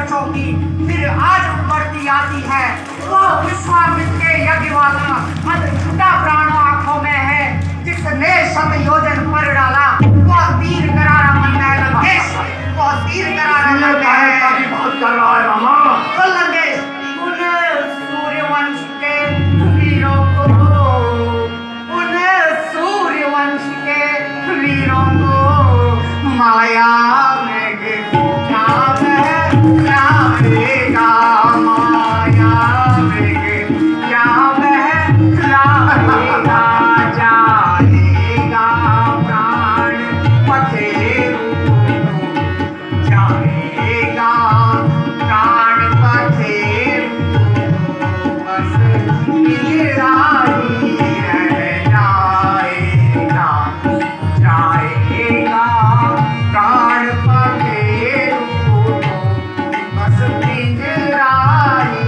वर्षों की फिर आज बढ़ती आती है। वो विश्वामित्र के यज्ञ वाला अद्भुता प्राण आंखों में है, जिसने शत योजन पर डाला वो तीर करारा मन में लंकेश, वो तीर करारा मन में है। बात कर रहा है रामा। तो लंकेश उन सूर्यवंश के वीरों को, उन सूर्यवंश के वीरों को माया में गिरा बहलाएगा, माया में गिरा बहलाएगा, जाएगा प्राण पथेरू, जाएगा प्राण पथेरू, बस गिराई रह जाएगा, जाएगा प्राण पथेरू, बस गिराई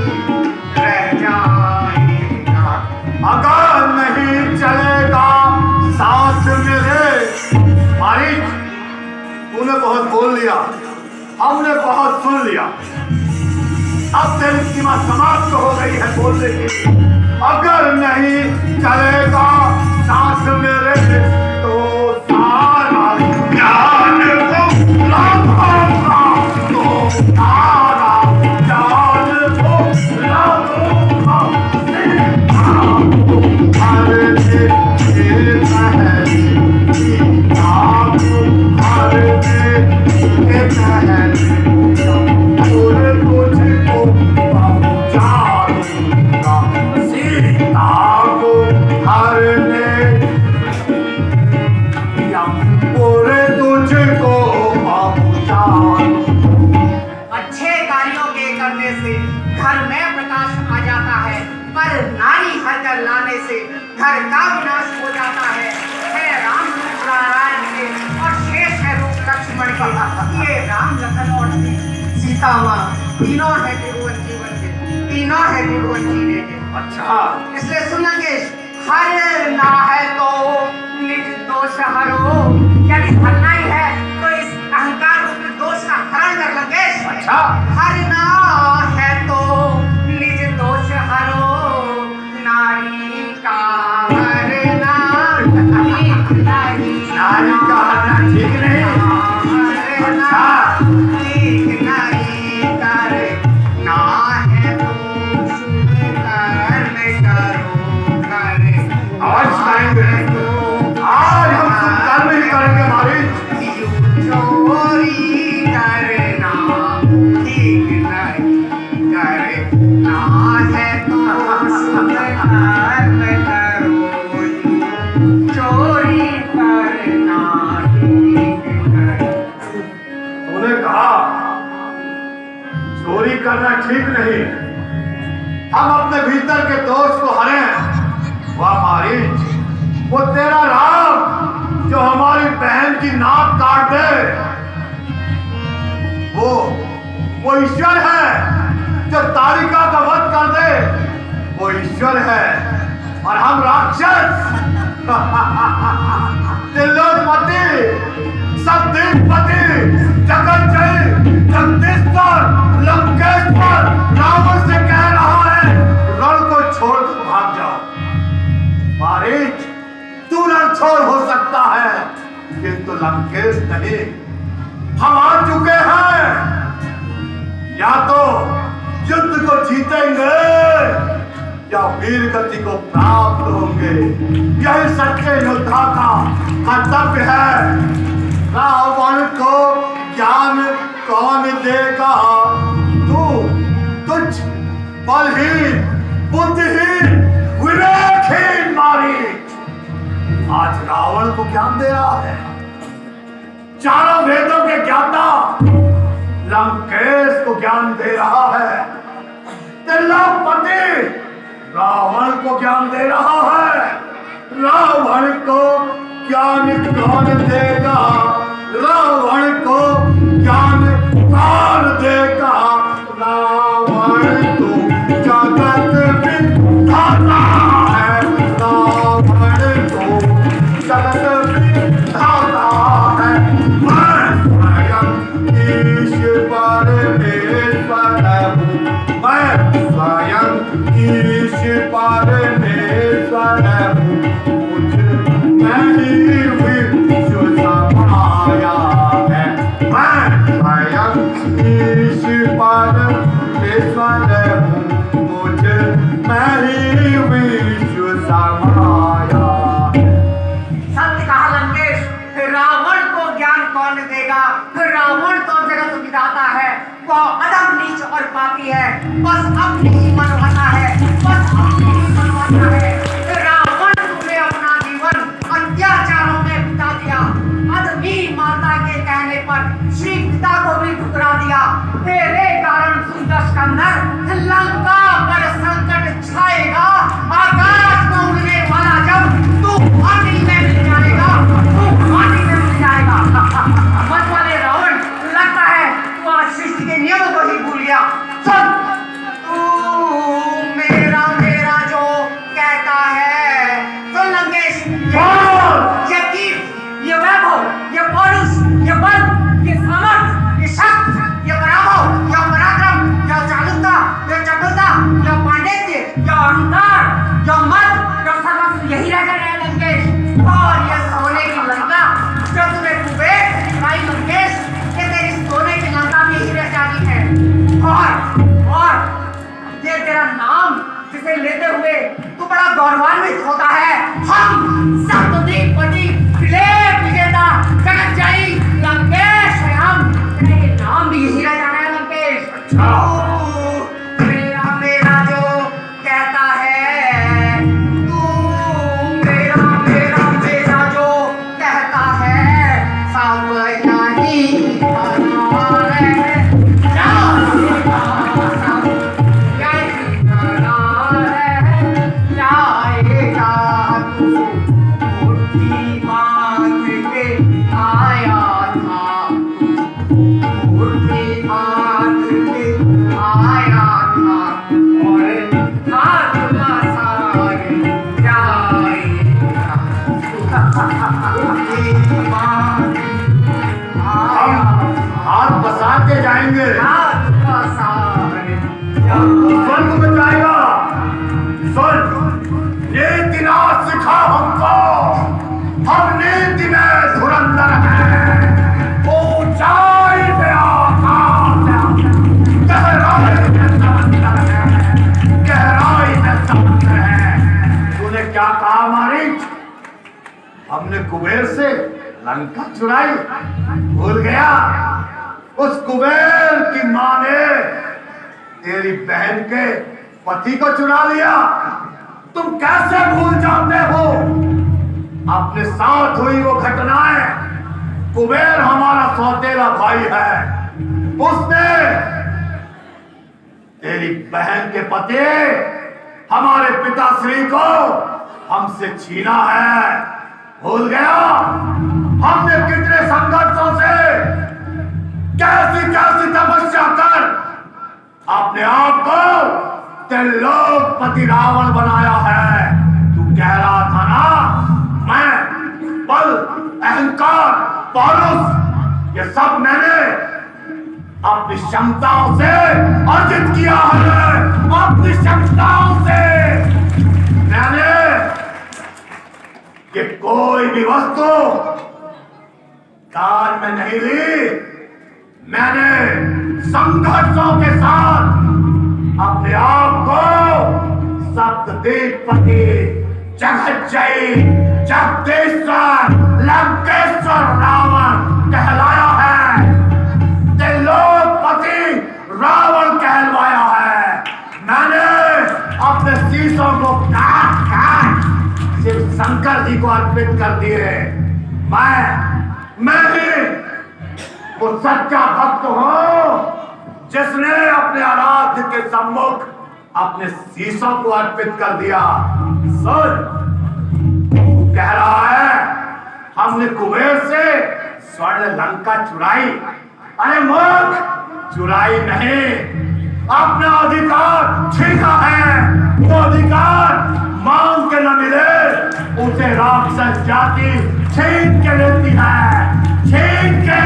रह जाएगा। अगर नहीं चलेगा साथ मेरे। मारिच, तूने बहुत बोल लिया, हमने बहुत सुन लिया, अब तेरी सीमा समाप्त हो गई है बोलने की। अगर नहीं चलेगा साथ मेरे तो सारा ज्ञान को लाऊंगा, तो सारा ज्ञान को लाऊंगा। अच्छे कार्यों के करने से घर में प्रकाश आ जाता है, पर नारी हरकर लाने से घर का विनाश हो जाता है। राम रूप नारायण के और शेष है रूप लक्ष्मण के। ये राम लखन और सीता माँ तीनों है त्रिभुवन जीवन के, तीनों है त्रिभुवन जीने के। अच्छा, इसलिए सुन लंकेश, हर ना है तो निज दोष हरो, यदि हरना ही है तो इस अहंकार रूपी दोष का हरण कर लंकेश। अच्छा, हर ना है तो निज दोष हरो, नारी का हरना ठीक नहीं, नारी का हरना ठीक नहीं। हरना ठीक नहीं, करना है तो शुभ कर्म करो, करना अवश्य करेंगे। आज हम शुभ कर्म ही करेंगे मारिच। चोरी करना ठीक नहीं, करना है तो शुभ कर्म करो, चोरी करना ठीक नहीं। तूने कहा चोरी करना ठीक नहीं, हम अपने भीतर के दोष को हरें। वाह मारिच, वो तेरा राम जो हमारी बहन की नाक काट दे, वो ईश्वर है। जो तारिका का वध कर दे वो ईश्वर है, और हम राक्षस। त्रिलोकपति, सबदीपपति, जगज्जयी, जगदीश्वर, लंकेश्वर रावण से कह रहा है रण को छोड़ कर भाग जाओ। मारिच, तू रण छोड़ हो सकता है, किंतु लंकेश नहीं। हम आ चुके हैं, या तो युद्ध को जीतेंगे या वीर गति को प्राप्त होंगे। यही सच्चे योद्धा का कर्तव्य है। रावण को ज्ञान कौन देगा? तुझ बलहीन, बुद्धिहीन, विवेकहीन मारिच आज रावण को ज्ञान दे रहा है। चारों वेदों के ज्ञाता लंकेश को ज्ञान दे रहा है। त्रिलोकपति रावण को ज्ञान दे रहा है। रावण को ज्ञान कौन देगा? रावण को ज्ञान कौन देगा? रावण को जगत विधाता है। रावण को जगत विधाता है। मैं स्वयं ईश्वर और पापी है, बस अपनी ही मनवाता है, बस अपनी ही मनवाता है। रावण तुमने अपना जीवन अत्याचारों में बिता दिया, अदबी माता के कहने पर श्री पिता को भी ठुकरा दिया। तेरे कारण सुंदर स्कंदर लंका पर संकट छाएगा, आकाश में उड़ने वाला जब तू माटी में मिल जाएगा, तू माटी में मिल जाएगा। मत वाले रावण, लगता है तू आज सृष्टि के नियमों को ही भूल गया। सुन, तू मेरा मेरा जो कहता है, सुन लंकेश, ये कीर्ति, ये वैभव, ये पौरुष, ये बल, ये सामर्थ, ये शक्ति, ये पराभव, ये पराक्रम, ये चालुता, ये चतुरता, ये पांडित्य, ये अहंकार, ये मत, ये सर्वस्व यही रह गया है लंकेश। और ये सोने की लंका जो तूने कुबेर भाई लंकेश, ये तेरी सोने की लंका भी यही रह जाती है। और ये तेरा नाम जिसे लेते हुए तू बड़ा गौरवान्वित होता है, हम सप्तद्वीपपति विलेप विजेता जगज्जयी लंकेश है। हम तेरा ये नाम भी यही रह जाना है लंकेश। तू मेरा मेरा जो कहता है, तू मेरा मेरा मेरा जो कहता है, सब यही बना रहे, जाएगा सब यही बना रहे, जाएगा तू मुट्ठी बांध के आया था, मुट्ठी बांध के आया था, और हाथ पसार जाएगा। मुट्ठी बांध आया था, हाथ पसार के जाएंगे, हाथ पसार स्वर्ग में जाएगा। सुन, नीति ना सिखा हमको, हम नीति में धुरंधर हैं। ऊंचाई में आकाश है, गहराई में समंदर है, गहराई में समुद्र है। तूने क्या कहा मारीच? हमने कुबेर से लंका चुराई, भूल गया? उस कुबेर की मां ने तेरी बहन के पति को चुरा लिया। तुम कैसे भूल जाते हो अपने साथ हुई वो घटनाएं? कुबेर हमारा सौतेला भाई है, उसने तेरी बहन के पति हमारे पिताश्री को हमसे छीना है, भूल गया? हमने कितने संघर्षों से, कैसी कैसी तपस्या कर अपने आप को त्रिलोकपति रावण बनाया है। तू कह रहा था ना, मैं बल, अहंकार, पौरुष, ये सब मैंने अपनी क्षमताओं से अर्जित किया है, अपनी क्षमताओं से। मैंने कि कोई भी वस्तु दान में नहीं ली, मैंने संघर्षों के साथ अपने आप को सप्तद्वीपपति जगज्जयी जगदीश्वर लंकेश्वर रावण कहलाया है, त्रिलोकपति रावण कहलवाया है। मैंने अपने शीशों को काट काट सिर्फ शंकर जी को अर्पित कर दिए। मैं ही वो सच्चा भक्त हूं जिसने अपने आराध्य के सम्मुख अपने शीशों को अर्पित कर दिया। सुन, कह रहा है हमने कुबेर से स्वर्ण लंका चुराई। अरे मूर्ख, चुराई नहीं, अपना अधिकार छीना है। वो अधिकार मांग के न मिले, उसे राक्षस जाति छीन के लेती है, छीन के।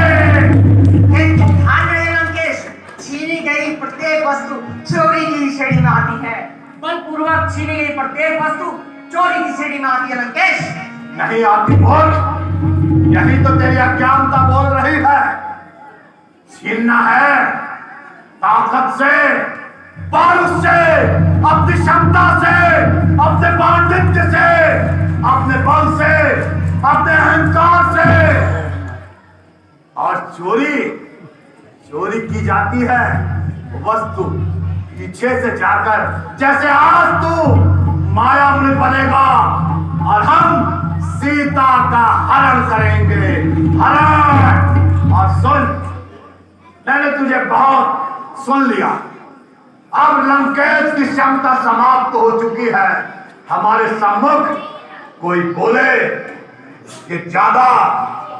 छीनी गई प्रत्येक वस्तु चोरी की श्रेणी में आती है। बलपूर्वक छीनी गई प्रत्येक वस्तु चोरी की श्रेणी में आती है लंकेश। नहीं आती बोल, यही तो तेरी अज्ञानता बोल रही है। छीनना है ताकत से, पौरुष से, अपनी क्षमता से, अपने पांडित्य से, अपने बल से, अपने अहंकार से। और चोरी की जाती है वस्तु पीछे से जाकर जैसे आज तू माया में बनेगा और हम सीता का हरण करेंगे, हरण। और सुन, मैंने तुझे बहुत सुन लिया। अब लंकेश की क्षमता समाप्त हो चुकी है। हमारे सम्मुख कोई बोले कि ज्यादा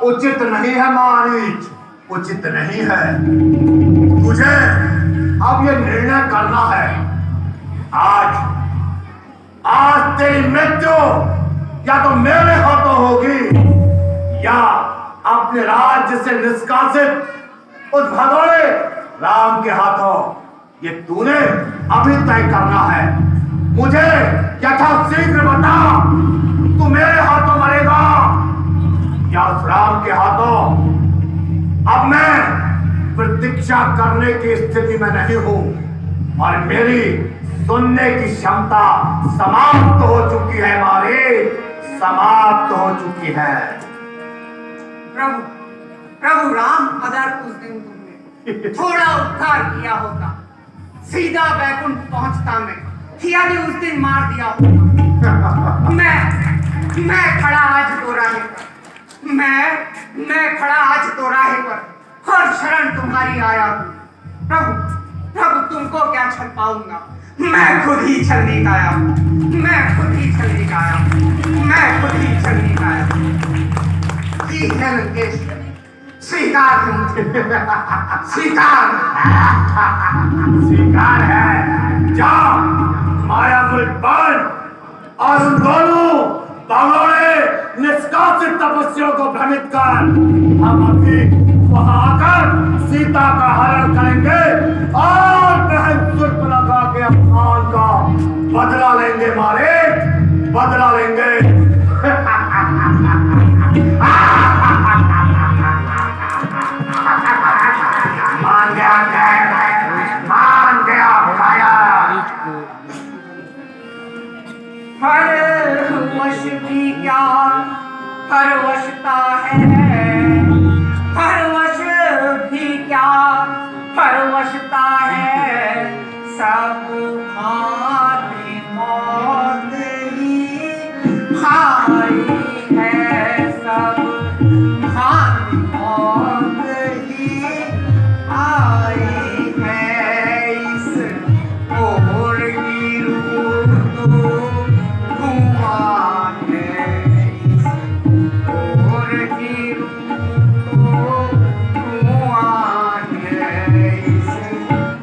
उचित नहीं है मारीच, उचित नहीं है। तुझे अब ये निर्णय करना है। आज तेरी मृत्यु या तो मेरे हाथों होगी या अपने राज्य से निष्कासित उस भगोड़े राम के हाथों। ये तूने अभी तय करना है। मुझे यथाशीघ्र बता, तू मेरे हाथों मरेगा या उस राम के हाथों। अब मैं प्रतीक्षा करने की स्थिति में नहीं हूं और मेरी सुनने की क्षमता समाप्त हो चुकी है, मारे समाप्त हो चुकी है। प्रभु राम, अगर उस दिन तुमने थोड़ा उपकार किया होता, सीधा बैकुंठ पहुंचता मैं, यदि उस दिन मार दिया होता। मैं खड़ा आज दोराहे पर, मैं खड़ा आज दोराहे पर और शरण तुम्हारी आया हूं। प्रभु तुमको क्या छल पाऊंगा, मैं खुद ही छलनी का आया हूं, मैं खुद ही छलनी का आया हूं, मैं खुद ही छलनी का आया हूं। ठीक है लंकेश, स्वीकार स्वीकार है। जाओ माया मुल्क बन और उन दोनों भगोड़े निष्कासित तपस्वियों को भ्रमित कर। हम अभी वहां आकर सीता का हरण करेंगे और बहन सुर्पनखा के अपमान का बदला लेंगे, मारे बदला लेंगे। मान गया खाया। हर वश भी क्या हर वशता है, हर वश भी क्या हर वशता है। सब हाथी मौत ही हाई है, सब हाथी मौत ही आई है। इस ओर की रूह तो धुआं है, इस ओर की रूह तो धुआं है, इस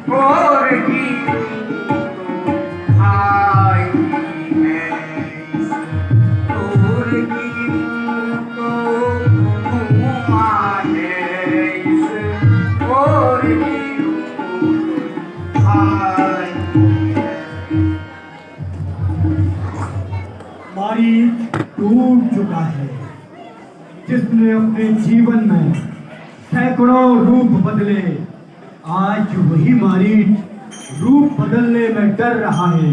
ओर की रूह तो आई है, इस ओर की रूह तो धुआं है, इस ओर की रूह आई है। मारीच टूट चुका है। जिसने अपने जीवन में सैकड़ों रूप बदले, आज वही मारीच रूप बदलने में डर रहा है।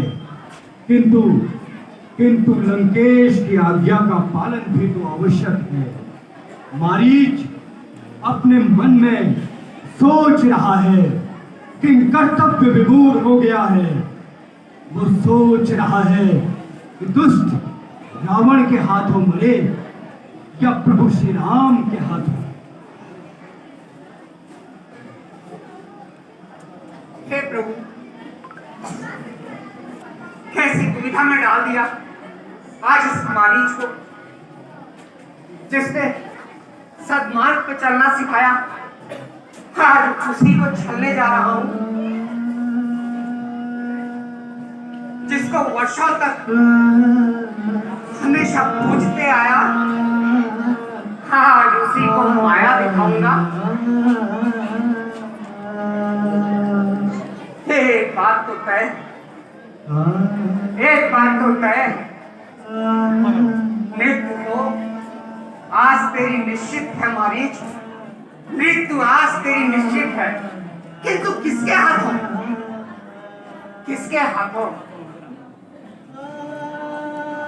किंतु लंकेश की आज्ञा का पालन भी तो आवश्यक है। मारीच अपने मन में सोच रहा है कि कर्तव्य विभोर हो गया है। वो सोच रहा है कि दुष्ट रावण के हाथों मरे या प्रभु श्री राम के हाथों। हे प्रभु, कैसी दुविधा में डाल दिया आज इस मारीच को, जिसने सदमार्ग पे चलना सिखाया, आज उसी को छलने जा रहा हूं। जिसको वर्षों तक हमेशा पूजते आया, आज उसी को माया दिखाऊंगा। एक बात तो तय, एक बात तो तय, मृत्यु तो आज तेरी निश्चित है मारीच, मृत्यु आज तेरी निश्चित है। किंतु किसके हाथों, किसके हाथों?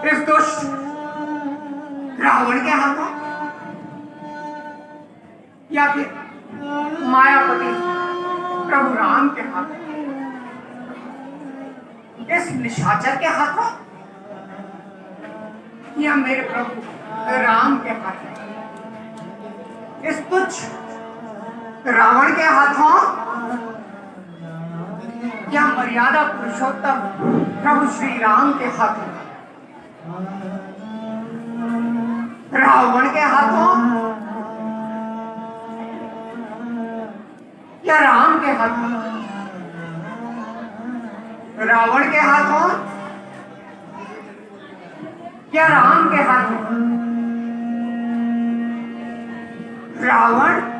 इस दुष्ट रावण के हाथों या फिर मायापति प्रभु राम के हाथों, इस निशाचर के हाथों, या मेरे प्रभु राम के हाथों, इस तुच्छ रावण के हाथों, या मर्यादा पुरुषोत्तम प्रभु श्री राम के हाथों, रावण के हाथों या राम के हाथों, रावण के हाथों या राम के हाथों, रावण